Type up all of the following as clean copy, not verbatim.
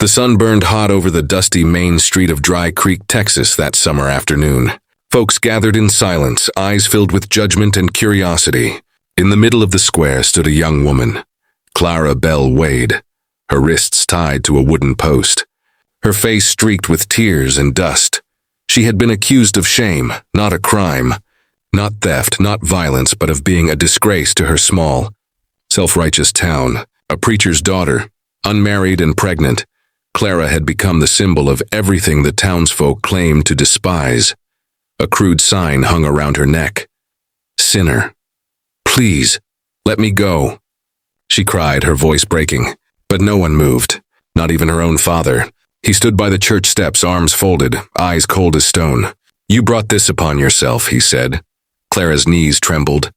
The sun burned hot over the dusty main street of Dry Creek, Texas that summer afternoon. Folks gathered in silence, eyes filled with judgment and curiosity. In the middle of the square stood a young woman, Clara Belle Wade, her wrists tied to a wooden post, her face streaked with tears and dust. She had been accused of shame, not a crime, not theft, not violence, but of being a disgrace to her small, self-righteous town. A preacher's daughter, unmarried and pregnant, Clara had become the symbol of everything the townsfolk claimed to despise. A crude sign hung around her neck. "Sinner. Please, let me go," she cried, her voice breaking. But no one moved, not even her own father. He stood by the church steps, arms folded, eyes cold as stone. "You brought this upon yourself," he said. Clara's knees trembled.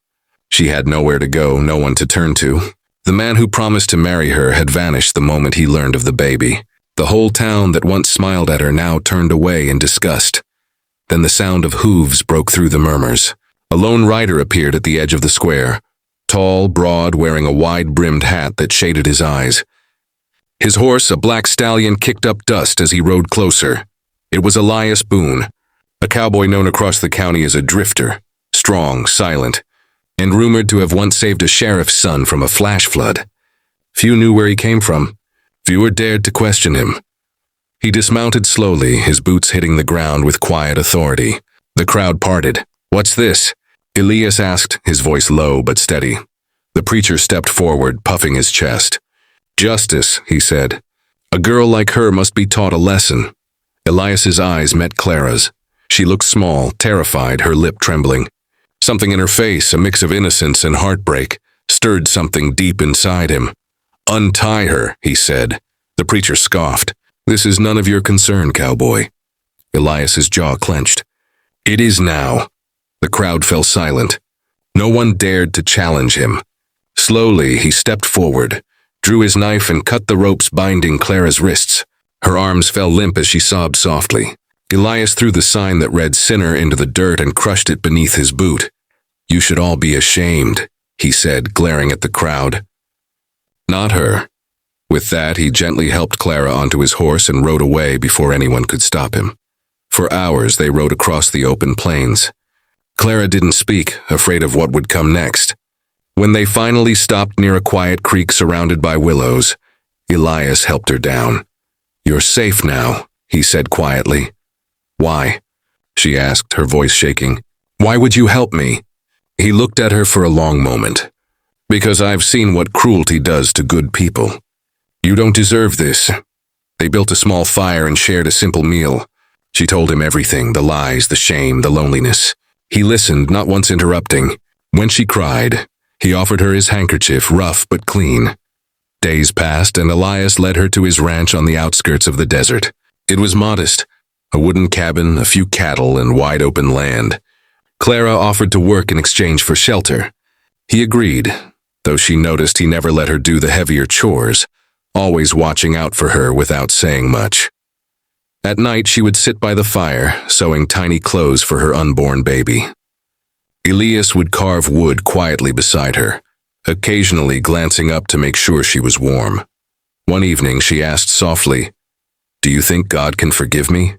She had nowhere to go, no one to turn to. The man who promised to marry her had vanished the moment he learned of the baby. The whole town that once smiled at her now turned away in disgust. Then the sound of hooves broke through the murmurs. A lone rider appeared at the edge of the square, tall, broad, wearing a wide-brimmed hat that shaded his eyes. His horse, a black stallion, kicked up dust as he rode closer. It was Elias Boone, a cowboy known across the county as a drifter, strong, silent, and rumored to have once saved a sheriff's son from a flash flood. Few knew where he came from. Fewer dared to question him. He dismounted slowly, his boots hitting the ground with quiet authority. The crowd parted. "What's this?" Elias asked, his voice low but steady. The preacher stepped forward, puffing his chest. "Justice," he said. "A girl like her must be taught a lesson." Elias's eyes met Clara's. She looked small, terrified, her lip trembling. Something in her face, a mix of innocence and heartbreak, stirred something deep inside him. "Untie her," he said. The preacher scoffed. "This is none of your concern, cowboy." Elias's jaw clenched. "It is now." The crowd fell silent. No one dared to challenge him. Slowly, he stepped forward, drew his knife and cut the ropes binding Clara's wrists. Her arms fell limp as she sobbed softly. Elias threw the sign that read "Sinner" into the dirt and crushed it beneath his boot. "You should all be ashamed," he said, glaring at the crowd. "Not her." With that, he gently helped Clara onto his horse and rode away before anyone could stop him. For hours, they rode across the open plains. Clara didn't speak, afraid of what would come next. When they finally stopped near a quiet creek surrounded by willows, Elias helped her down. "You're safe now," he said quietly. "Why?" she asked, her voice shaking. "Why would you help me?" He looked at her for a long moment. "Because I've seen what cruelty does to good people. You don't deserve this." They built a small fire and shared a simple meal. She told him everything, the lies, the shame, the loneliness. He listened, not once interrupting. When she cried, he offered her his handkerchief, rough but clean. Days passed, and Elias led her to his ranch on the outskirts of the desert. It was modest, a wooden cabin, a few cattle, and wide open land. Clara offered to work in exchange for shelter. He agreed, though she noticed he never let her do the heavier chores, always watching out for her without saying much. At night, she would sit by the fire, sewing tiny clothes for her unborn baby. Elias would carve wood quietly beside her, occasionally glancing up to make sure she was warm. One evening, she asked softly, "Do you think God can forgive me?"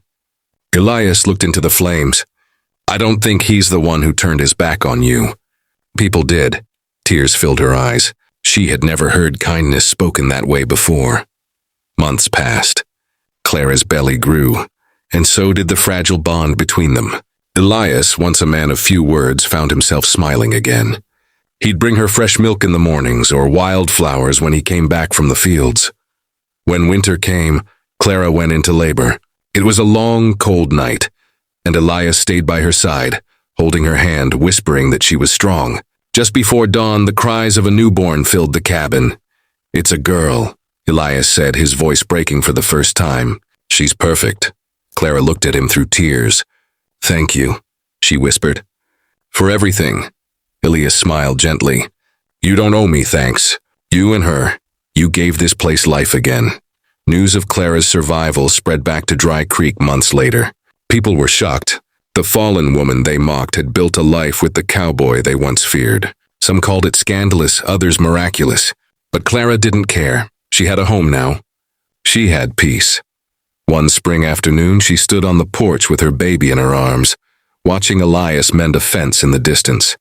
Elias looked into the flames. "I don't think he's the one who turned his back on you." People did. Tears filled her eyes. She had never heard kindness spoken that way before. Months passed. Clara's belly grew, and so did the fragile bond between them. Elias, once a man of few words, found himself smiling again. He'd bring her fresh milk in the mornings or wildflowers when he came back from the fields. When winter came, Clara went into labor. It was a long, cold night, and Elias stayed by her side, holding her hand, whispering that she was strong. Just before dawn, the cries of a newborn filled the cabin. "It's a girl," Elias said, his voice breaking for the first time. "She's perfect." Clara looked at him through tears. "Thank you," she whispered. "For everything." Elias smiled gently. "You don't owe me thanks. You and her. You gave this place life again." News of Clara's survival spread back to Dry Creek months later. People were shocked. The fallen woman they mocked had built a life with the cowboy they once feared. Some called it scandalous, others miraculous. But Clara didn't care. She had a home now. She had peace. One spring afternoon, she stood on the porch with her baby in her arms, watching Elias mend a fence in the distance.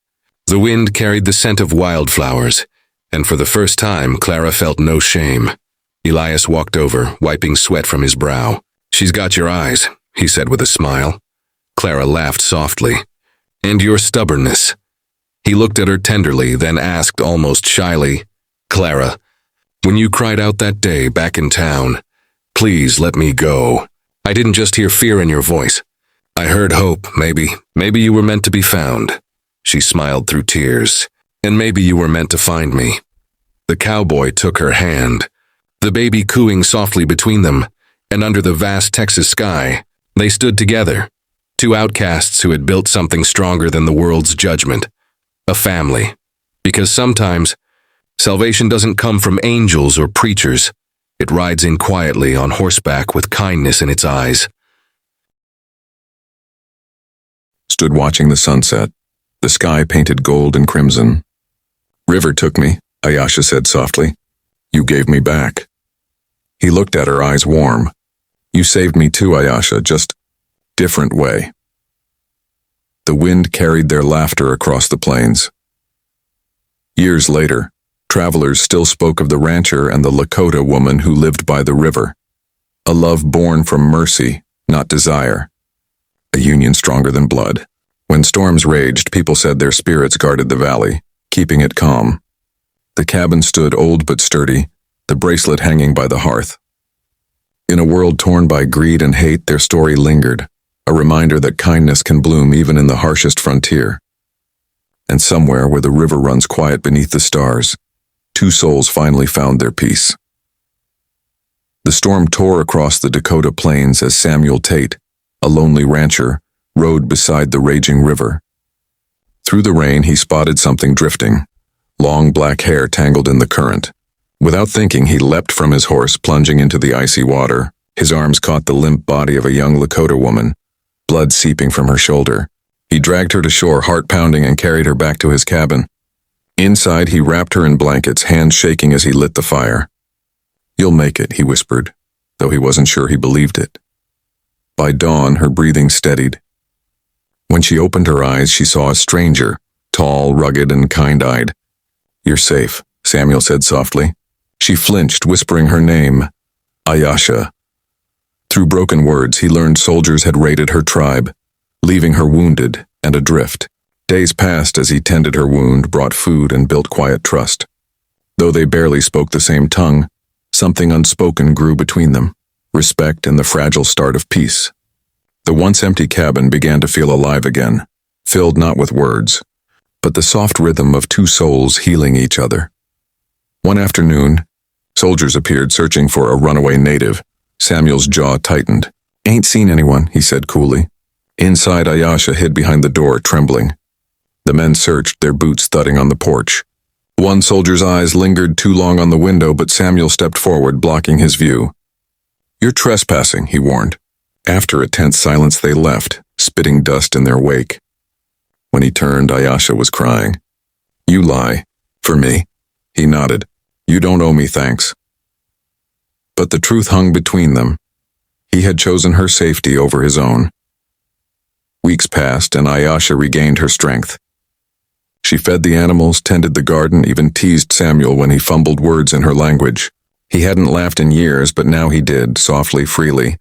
The wind carried the scent of wildflowers, and for the first time, Clara felt no shame. Elias walked over, wiping sweat from his brow. "She's got your eyes," he said with a smile. Clara laughed softly. "And your stubbornness." He looked at her tenderly, then asked almost shyly, "Clara, when you cried out that day back in town, 'Please let me go,' I didn't just hear fear in your voice. I heard hope, maybe. Maybe you were meant to be found." She smiled through tears. "And maybe you were meant to find me." The cowboy took her hand, the baby cooing softly between them, and under the vast Texas sky, they stood together, two outcasts who had built something stronger than the world's judgment, a family. Because sometimes, salvation doesn't come from angels or preachers. It rides in quietly on horseback with kindness in its eyes. Stood watching the sunset, the sky painted gold and crimson. "River took me," Ayesha said softly. "You gave me back." He looked at her, eyes warm. "You saved me too, Ayesha, just different way." The wind carried their laughter across the plains. Years later, travelers still spoke of the rancher and the Lakota woman who lived by the river. A love born from mercy, not desire. A union stronger than blood. When storms raged, people said their spirits guarded the valley, keeping it calm. The cabin stood old but sturdy, the bracelet hanging by the hearth. In a world torn by greed and hate, their story lingered, a reminder that kindness can bloom even in the harshest frontier. And somewhere where the river runs quiet beneath the stars, two souls finally found their peace. The storm tore across the Dakota plains as Samuel Tate, a lonely rancher, rode beside the raging river. Through the rain, he spotted something drifting, long black hair tangled in the current. Without thinking, he leapt from his horse, plunging into the icy water. His arms caught the limp body of a young Lakota woman, blood seeping from her shoulder. He dragged her to shore, heart pounding, and carried her back to his cabin. Inside, he wrapped her in blankets, hands shaking as he lit the fire. "You'll make it," he whispered, though he wasn't sure he believed it. By dawn, her breathing steadied. When she opened her eyes, she saw a stranger, tall, rugged, and kind-eyed. "You're safe," Samuel said softly. She flinched, whispering her name, Ayesha. Through broken words, he learned soldiers had raided her tribe, leaving her wounded and adrift. Days passed as he tended her wound, brought food, and built quiet trust. Though they barely spoke the same tongue, something unspoken grew between them, respect and the fragile start of peace. The once empty cabin began to feel alive again, filled not with words, but the soft rhythm of two souls healing each other. One afternoon, soldiers appeared searching for a runaway native. Samuel's jaw tightened. "Ain't seen anyone," he said coolly. Inside, Ayesha hid behind the door, trembling. The men searched, their boots thudding on the porch. One soldier's eyes lingered too long on the window, but Samuel stepped forward, blocking his view. "You're trespassing," he warned. After a tense silence, they left, spitting dust in their wake. When he turned, Ayesha was crying. "You lie. For me." He nodded. "You don't owe me thanks." But the truth hung between them. He had chosen her safety over his own. Weeks passed, and Ayesha regained her strength. She fed the animals, tended the garden, even teased Samuel when he fumbled words in her language. He hadn't laughed in years, but now he did, softly, freely.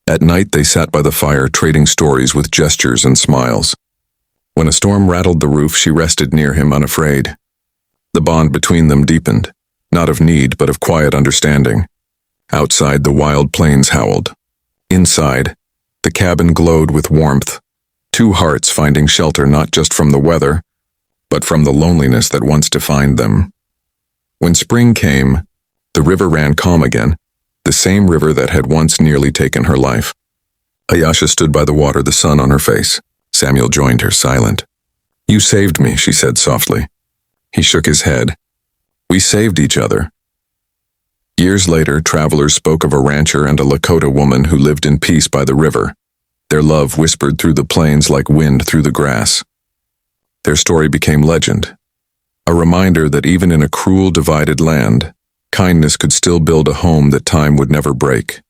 At night, they sat by the fire, trading stories with gestures and smiles. When a storm rattled the roof, she rested near him, unafraid. The bond between them deepened, not of need, but of quiet understanding. Outside, the wild plains howled. Inside, the cabin glowed with warmth, two hearts finding shelter not just from the weather, but from the loneliness that once defined them. When spring came, the river ran calm again, the same river that had once nearly taken her life. Ayesha stood by the water, the sun on her face. Samuel joined her, silent. "You saved me," she said softly. He shook his head. "We saved each other." Years later, travelers spoke of a rancher and a Lakota woman who lived in peace by the river. Their love whispered through the plains like wind through the grass. Their story became legend, a reminder that even in a cruel, divided land, Kindness could still build a home that time would never break.